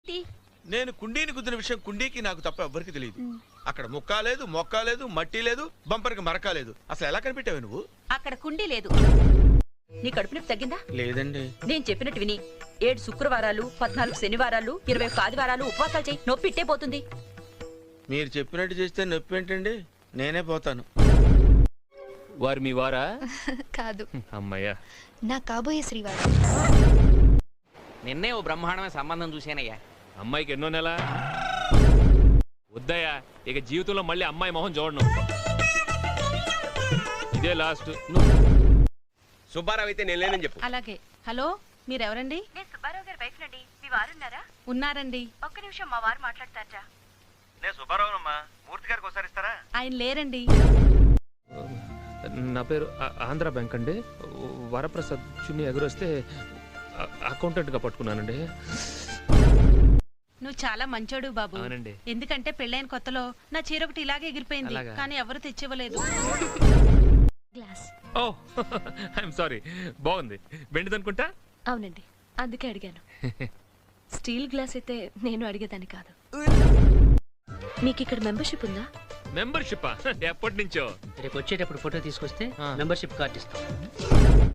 నేను కుండీని గుద్దిన విషయం కుండీకి నాకు తప్ప ఎవ్వరికి తెలియదు. అక్కడ ముక్క లేదు, మొక్క లేదు, మట్టి లేదు, బంపర్కి మరక లేదు. అసలు ఎలా కనిపెట్టావు నువ్వు? అక్కడ కుండీ లేదు. నీ కడుపు నొప్పి తగ్గిందా? లేదండి. నేను చెప్పినట్టు విని 7 శుక్రవారాలు, 14 శనివారాలు, 21 ఆదివారాలు ఉపవాసాలు చేయి. నొప్పి ఇట్టే పోతుంది. మీరు చెప్పినట్టు చేస్తే నొప్పి ఏంటండి? నేనే పోతాను. వారు మీ వారా? కాదు. అమ్మయ్యా, నా కాబోయే శ్రీవారు. నిన్నే ఓ బ్రహ్మాండమైన సంబంధం చూశానయ్యా. అమ్మాయికి ఎన్నో నెల? వద్దయ్యా, ఇక జీవితంలో మళ్ళీ అమ్మాయి మొహం చూడను. ఇదే లాస్ట్. సుబ్బారావు అయితే నేను లేనని చెప్పు. అలాగే. హలో, మీరెవరండి? నేను సుబ్బారావు గారి వైఫ్ నండి. మీ వారున్నారా? ఉన్నారండి. ఒక్క నిమిషం, మా వారు మాట్లాడతారా? నేను సుబ్బారావునమ్మా. మూర్తి గారికి ఒకసారి ఇస్తారా? ఆయన లేరండి. నా పేరు ఆంధ్ర బ్యాంక్ అండి. వరప్రసాద్ చున్ని ఎగురొస్తే అకౌంటెంట్గా పట్టుకున్నానండి. నువ్వు చాలా మంచోడు బాబు. అవునండి. ఎందుకంటే పెళ్ళైన కొత్తలో నా చీర ఒకటి ఇలాగే ఎగిరిపోయింది, అలాగా? కానీ ఎవరు తెచ్చివ్వలేదు. గ్లాస్. Oh I'm sorry. బాగుంది. వెండిదనుకుంటా? అవునండి, అందుకే అడిగాను. స్టీల్ గ్లాస్ అయితే నేను అడిగేదాన్ని కాదు. మీకు ఇక్కడ మెంబర్షిప్ ఉందా? మెంబర్షిప్ ఎప్పటి నుంచో? రేపు వచ్చేటప్పుడు ఫోటో తీసుకొస్తే మెంబర్షిప్ కార్డు ఇస్తాం.